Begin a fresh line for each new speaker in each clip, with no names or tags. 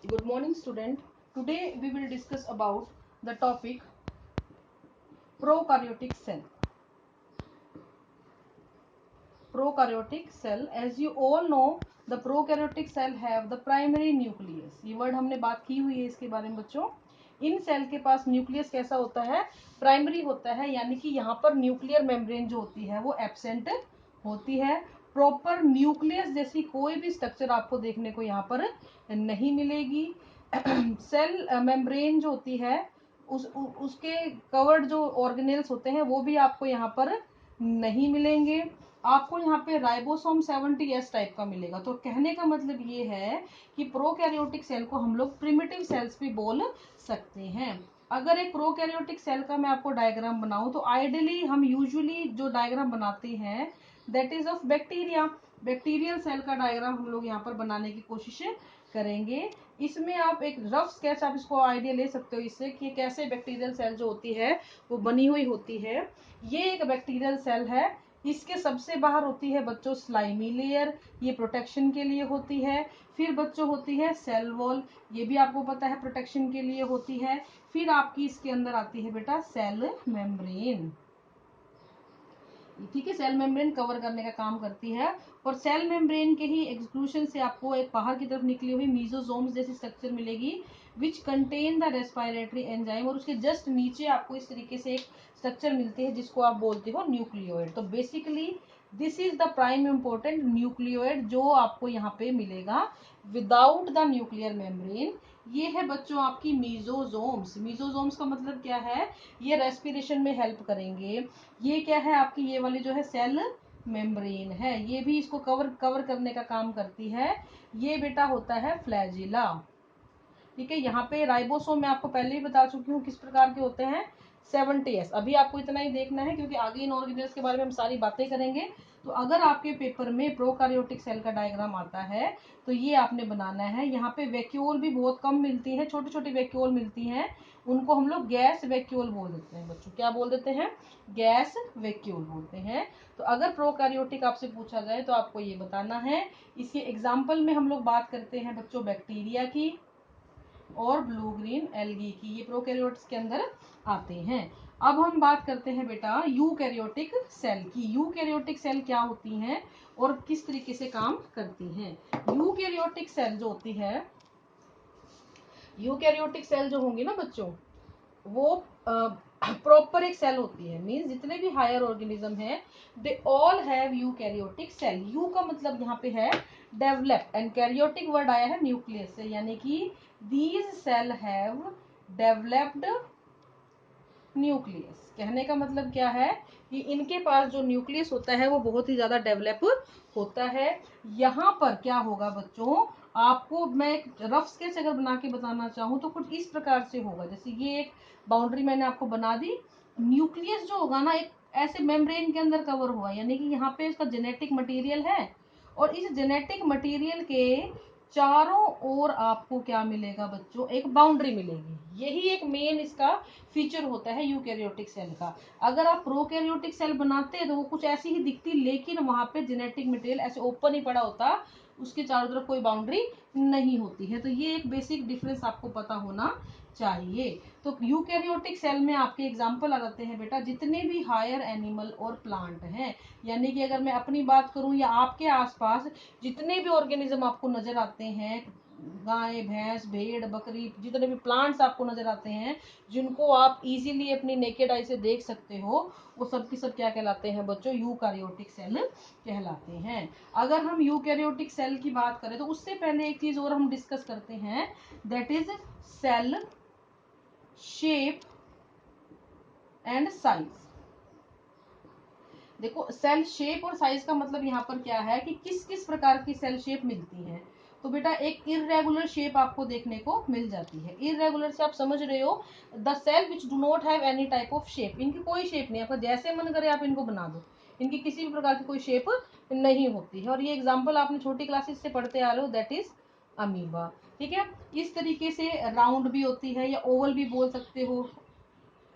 Good morning, student. Today we will discuss about the topic prokaryotic cell. Prokaryotic cell, as you all know, the prokaryotic cell have the primary nucleus. ये word हमने बात की हुई है इसके बारे में बच्चों. इन सेल के पास न्यूक्लियस कैसा होता है? प्राइमरी होता है, यानी कि यहाँ पर न्यूक्लियर मेम्ब्रेन जो होती है वो एब्सेंट होती है. प्रॉपर न्यूक्लियस जैसी कोई भी स्ट्रक्चर आपको देखने को यहाँ पर नहीं मिलेगी. सेल मेम्ब्रेन जो होती है उसके कवर्ड जो ऑर्गेनेल्स होते हैं वो भी आपको यहाँ पर नहीं मिलेंगे. आपको यहाँ पे राइबोसोम 70S टाइप का मिलेगा. तो कहने का मतलब ये है कि प्रोकैरियोटिक सेल को हम लोग प्रिमिटिव सेल्स भी बोल सकते हैं. अगर एक प्रोकैरियोटिक सेल का मैं आपको डायग्राम बनाऊं तो आइडियली हम यूजुअली जो डायग्राम बनाते हैं that is of bacteria. Bacterial cell का डायग्राम हम लोग यहाँ पर बनाने की कोशिश करेंगे. इसमें आप एक रफ स्केच आप इसको आइडिया ले सकते हो इससे कि कैसे बैक्टीरियल सेल जो होती है वो बनी हुई होती है. ये एक बैक्टीरियल सेल है. इसके सबसे बाहर होती है बच्चों स्लाइमी लेयर, ये प्रोटेक्शन के लिए होती है. फिर बच्चों होती है सेल वॉल, ये भी आपको पता है प्रोटेक्शन के लिए होती है. फिर आपकी इसके अंदर आती है बेटा सेल मेम्ब्रेन. ठीक है, सेल मेम्ब्रेन कवर करने का काम करती है. और सेल मेम्ब्रेन के ही एक्सक्लूशन से आपको एक बाहर की तरफ निकली हुई मीजोसोम्स जैसी स्ट्रक्चर मिलेगी which contain the respiratory enzyme. और उसके जस्ट नीचे आपको इस तरीके से एक स्ट्रक्चर मिलती है जिसको आप बोलते हो न्यूक्लियोइड. तो basically this is the prime important nucleoid जो आपको यहाँ पे मिलेगा विदाउट द न्यूक्लियर मेम्ब्रेन. ये है बच्चों आपकी मीजोसोम्स. मीजोसोम्स का मतलब क्या है? ये रेस्पिरेशन में हेल्प करेंगे. ये क्या है आपकी? ये वाली जो है सेल मेम्ब्रेन है, ये भी इसको कवर करने का काम करती है. ये बेटा होता है फ्लैजिला. ठीक है, यहाँ पे राइबोसोम मैं आपको पहले ही बता चुकी हूँ किस प्रकार के होते हैं. 70S. अभी आपको इतना ही देखना है क्योंकि आगे इन ऑर्गेनेल्स के बारे में हम सारी बातें करेंगे. तो अगर आपके पेपर में प्रोकैरियोटिक सेल का डायग्राम आता है तो ये आपने बनाना है. यहाँ पे वैक्यूल भी बहुत कम मिलती है, छोटी छोटी वैक्यूल मिलती हैं. उनको हम लोग गैस वैक्यूल बोल देते हैं बच्चों. क्या बोल देते हैं? गैस वैक्यूल बोलते हैं. तो अगर प्रोकैरियोटिक आपसे पूछा जाए तो आपको ये बताना है. इसके एग्जाम्पल में हम लोग बात करते हैं बच्चों बैक्टीरिया की और ब्लू ग्रीन एल्गी की. ये प्रोकैरियोट्स के अंदर आते हैं. अब हम बात करते हैं बेटा यूकैरियोटिक सेल की. यूकैरियोटिक सेल क्या होती हैं और किस तरीके से काम करती हैं? यूकैरियोटिक सेल जो होती है, यूकैरियोटिक सेल जो होंगी ना बच्चों, वो प्रॉपर एक सेल होती है. मींस जितने भी हायर ऑर्गेनिज्म है they all have eukaryotic cell. Eu का मतलब यहाँ पे है डेवलप एंड कैरियोटिक वर्ड आया है न्यूक्लियस से, यानी कि these cell have developed nucleus. कहने का मतलब क्या है कि इनके पास जो न्यूक्लियस होता है वो बहुत ही ज्यादा डेवलप होता है. यहाँ पर क्या होगा बच्चों, आपको मैं एक रफ स्केच अगर बना के बताना चाहूँ तो कुछ इस प्रकार से होगा. जैसे ये एक बाउंड्री मैंने आपको बना दी. न्यूक्लियस जो होगा ना एक ऐसे मेम्ब्रेन के अंदर कवर हुआ, यानी कि यहाँ पे इसका जेनेटिक मटेरियल है. और इस जेनेटिक मटेरियल के चारों ओर आपको क्या मिलेगा बच्चों? एक बाउंड्री मिलेगी. यही एक मेन इसका फीचर होता है यूकैरियोटिक सेल का. अगर आप प्रोकैरियोटिक सेल बनाते हैं तो वो कुछ ऐसी ही दिखती, लेकिन वहां पे जेनेटिक मटेरियल ऐसे ओपन ही पड़ा होता, उसके चारों तरफ कोई बाउंड्री नहीं होती है. तो ये एक बेसिक डिफरेंस आपको पता होना चाहिए. तो यूकैरियोटिक सेल में आपके एग्जाम्पल आ जाते हैं बेटा जितने भी हायर एनिमल और प्लांट हैं. यानी कि अगर मैं अपनी बात करूं या आपके आसपास जितने भी ऑर्गेनिज्म आपको नजर आते हैं, गाय भैंस भेड़ बकरी, जितने भी प्लांट्स आपको नजर आते हैं जिनको आप इजीली अपनी नेकेड आई से देख सकते हो, वो सब की सब क्या कहलाते हैं बच्चों? यूकैरियोटिक सेल कहलाते हैं. अगर हम यूकैरियोटिक सेल की बात करें तो उससे पहले एक चीज और हम डिस्कस करते हैं, that is cell shape and size. देखो, सेल शेप और साइज का मतलब यहाँ पर क्या है कि किस किस प्रकार की सेल शेप मिलती है. तो बेटा एक इरेगुलर शेप आपको देखने को मिल जाती है. इरेगुलर से आप समझ रहे हो, the cell which do not have any type of shape. इनकी कोई शेप नहीं, आपका जैसे मन करे आप इनको बना दो, इनकी किसी भी प्रकार की कोई शेप नहीं होती है. और ये एग्जाम्पल आपने छोटी क्लासेस से पढ़ते आ रहे हो, दैट इज अमीबा. ठीक है, इस तरीके से राउंड भी होती है या ओवल भी बोल सकते हो.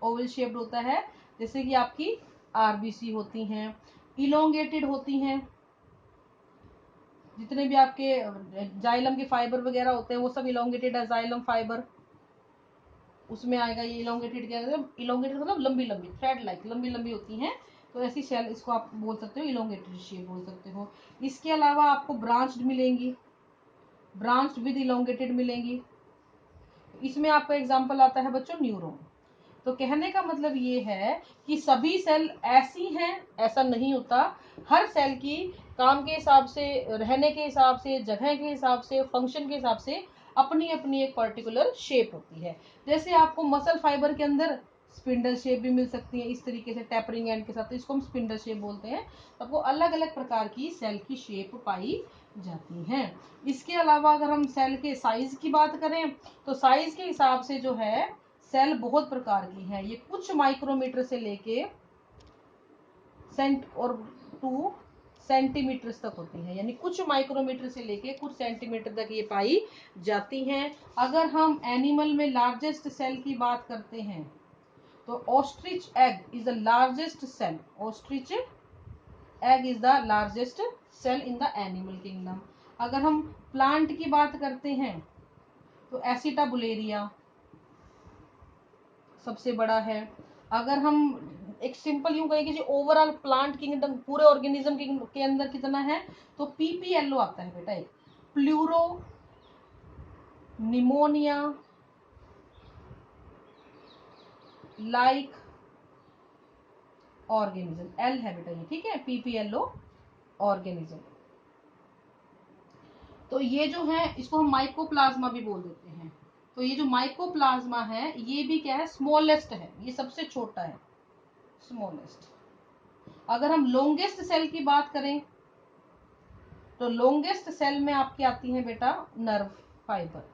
ओवल शेप्ड होता है, जैसे कि आपकी आरबीसी होती हैं, इलोंगेटेड होती हैं. जितने भी आपके जाइलम के फाइबर वगैरह होते हैं वो सब इलोंगेटेड है, जाइलम फाइबर उसमें आएगा। ये इलोंगेटेड क्या है, इलोंगेटेड मतलब लंबी लंबी थ्रेड लाइक लंबी लंबी होती हैं, तो ऐसी सेल इसको आप बोल सकते हो, इलोंगेटेड शेप बोल सकते हो। इसके अलावा आपको ब्रांच्ड मिलेंगी, ब्रांच्ड विद इलोंगेटेड मिलेंगी। इसमें आपका एग्जांपल आता है बच्चों न्यूरॉन। तो कहने का मतलब ये है कि सभी सेल ऐसी हैं ऐसा नहीं होता, हर सेल की काम के हिसाब से, रहने के हिसाब से, जगह के हिसाब से, फंक्शन के हिसाब से अपनी अपनी एक पर्टिकुलर शेप होती है। जैसे आपको मसल फाइबर के अंदर स्पिंडल शेप भी मिल सकती है इस तरीके से टैपरिंग एंड के साथ, तो इसको हम स्पिंडल शेप बोलते हैं। आपको अलग अलग प्रकार की सेल की शेप पाई जाती हैं। इसके अलावा अगर हम सेल के साइज की बात करें तो साइज के हिसाब से जो है सेल बहुत प्रकार की है। ये कुछ माइक्रोमीटर से लेके सेंट और 2 सेंटीमीटर तक होती है, यानी कुछ माइक्रोमीटर से लेके कुछ सेंटीमीटर तक ये पाई जाती हैं। अगर हम एनिमल में लार्जेस्ट सेल की बात करते हैं तो ostrich egg is the largest cell, ostrich egg is the largest cell in the animal kingdom. अगर हम प्लांट की बात करते हैं तो एसिटाबुलेरिया सबसे बड़ा है। अगर हम एक सिंपल यूं कहेंगे कि ओवरऑल प्लांट किंगडम पूरे ऑर्गेनिज्म के अंदर कितना है तो पीपीएलओ आता है बेटा, एक pleuro pneumonia like organism, L है बेटा ये, ठीक है, पीपीएलओ ऑर्गेनिज्म। तो ये जो है इसको हम माइकोप्लाज्मा भी बोल देते हैं। तो ये जो माइकोप्लाज्मा है ये भी क्या है, स्मॉलेस्ट है, ये सबसे छोटा है, स्मॉलेस्ट। अगर हम लॉन्गेस्ट सेल की बात करें तो लॉन्गेस्ट सेल में आपकी आती है बेटा नर्व फाइबर।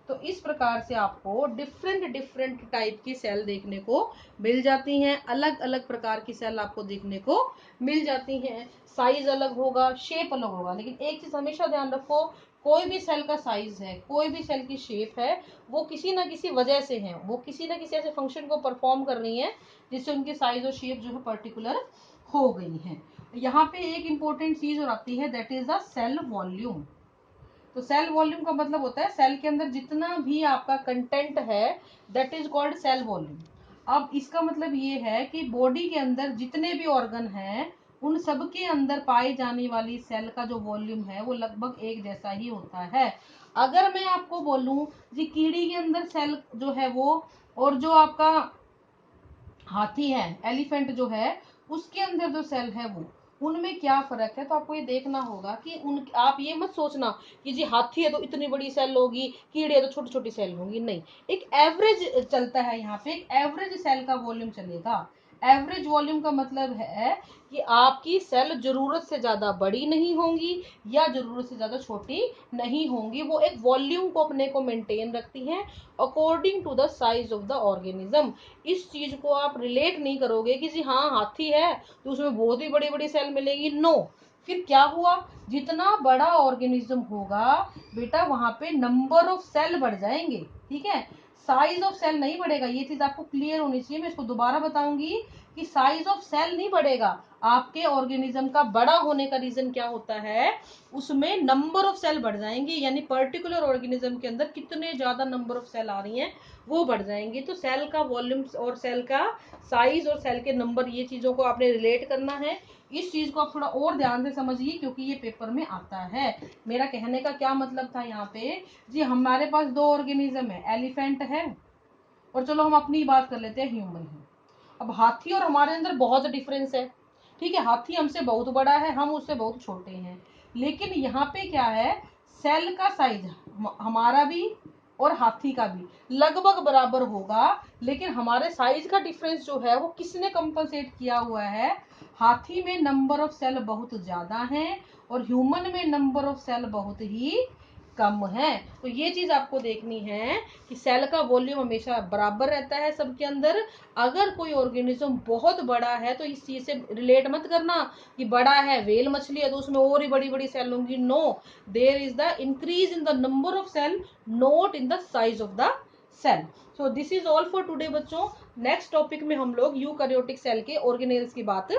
तो इस प्रकार से आपको डिफरेंट डिफरेंट टाइप की सेल देखने को मिल जाती हैं, अलग अलग प्रकार की सेल आपको देखने को मिल जाती हैं। साइज अलग होगा, शेप अलग होगा, लेकिन एक चीज हमेशा ध्यान रखो, कोई भी सेल का साइज है, कोई भी सेल की शेप है, वो किसी ना किसी वजह से है, वो किसी ना किसी ऐसे फंक्शन को परफॉर्म कर रही है जिससे उनकी साइज और शेप जो है पर्टिकुलर हो गई है। यहाँ पे एक इंपॉर्टेंट चीज और आती है, that is the cell volume. तो सेल वॉल्यूम का मतलब होता है सेल के अंदर जितना भी आपका कंटेंट है, that is called cell volume. अब इसका मतलब ये है कि बॉडी के अंदर जितने भी ऑर्गन हैं उन सब के अंदर पाई जाने वाली सेल का जो वॉल्यूम है वो लगभग एक जैसा ही होता है। अगर मैं आपको बोलूं जी कीड़ी के अंदर सेल जो है वो, और जो आपका हाथी है, एलिफेंट जो है, उसके अंदर जो सेल है वो, उनमें क्या फर्क है, तो आपको ये देखना होगा कि उन, आप ये मत सोचना कि जी हाथी है तो इतनी बड़ी सेल होगी, कीड़े है तो छोटी छोटी सेल होंगी, नहीं। एक एवरेज चलता है यहाँ पे, एक एवरेज सेल का वॉल्यूम चलेगा। एवरेज वॉल्यूम का मतलब है कि आपकी सेल जरूरत से ज्यादा बड़ी नहीं होंगी या जरूरत से ज्यादा छोटी नहीं होंगी, वो एक वॉल्यूम को अपने को मेंटेन रखती हैं according to the size of the organism. इस चीज को आप रिलेट नहीं करोगे कि जी हाँ हाथी है तो उसमें बहुत ही बड़ी बड़ी सेल मिलेगी, नो। फिर क्या हुआ, जितना बड़ा ऑर्गेनिज्म होगा बेटा वहां पे नंबर ऑफ सेल बढ़ जाएंगे, ठीक है, साइज ऑफ सेल नहीं बढ़ेगा। ये चीज आपको क्लियर होनी चाहिए, मैं इसको दोबारा बताऊंगी कि साइज ऑफ सेल नहीं बढ़ेगा। आपके ऑर्गेनिज्म का बड़ा होने का रीजन क्या होता है, उसमें नंबर ऑफ सेल बढ़ जाएंगे, यानी पर्टिकुलर ऑर्गेनिज्म के अंदर कितने ज्यादा नंबर ऑफ सेल आ रही हैं वो बढ़ जाएंगे। तो सेल का वॉल्यूम और सेल का साइज और सेल के नंबर, ये चीजों को आपने रिलेट करना है। इस चीज को आप थोड़ा और ध्यान से समझिए क्योंकि ये पेपर में आता है। मेरा कहने का क्या मतलब था यहाँ पे, जी हमारे पास 2 ऑर्गेनिज्म है, एलिफेंट है और चलो हम अपनी बात कर लेते हैं ह्यूमन है। अब हाथी और हमारे अंदर बहुत डिफरेंस है, ठीक है, हाथी हमसे बहुत बड़ा है, हम उससे बहुत छोटे हैं, लेकिन यहाँ पे क्या है, सेल का साइज हमारा भी और हाथी का भी लगभग बराबर होगा, लेकिन हमारे साइज का डिफरेंस जो है वो किसने कंपनसेट किया हुआ है, हाथी में नंबर ऑफ सेल बहुत ज्यादा है और ह्यूमन में नंबर ऑफ सेल बहुत ही कम है। तो ये चीज आपको देखनी है कि सेल का वॉल्यूम हमेशा बराबर रहता है सबके अंदर। अगर कोई ऑर्गेनिज्म बहुत बड़ा है तो इस चीज से रिलेट मत करना कि बड़ा है व्हेल मछली है तो उसमें और ही बड़ी बड़ी सेल होंगी, no, there is the increase in the number of cell, not in the size of the cell. So this is all for today बच्चों। नेक्स्ट टॉपिक में हम लोग यूकैरियोटिक सेल के ऑर्गेनेल्स की बात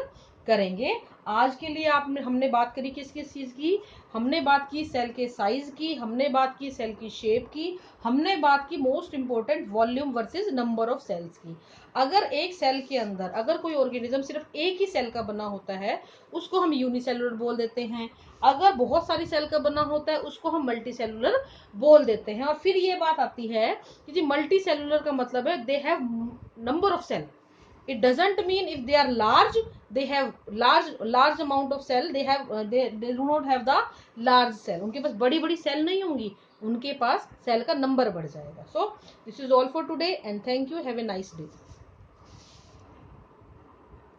करेंगे। आज के लिए हमने बात करी किस किस चीज की, हमने बात की सेल के साइज की, हमने बात की सेल की शेप की, हमने बात की most important volume versus number of cells की। अगर एक सेल के अंदर अगर कोई ऑर्गेनिज्म सिर्फ एक ही सेल का बना होता है उसको हम यूनिसेलुलर बोल देते हैं, अगर बहुत सारी सेल का बना होता है उसको हम मल्टी सेलुलर बोल देते हैं। और फिर ये बात आती है कि जी मल्टी सेलुलर का मतलब है they have number of cell, it doesn't mean if they are large they have large amount of cell, they have they do not have the large cell, उनके पास बड़ी बड़ी सेल नहीं होंगी, उनके पास सेल का नंबर बढ़ जाएगा। सो this is all for today and thank you, have a nice day.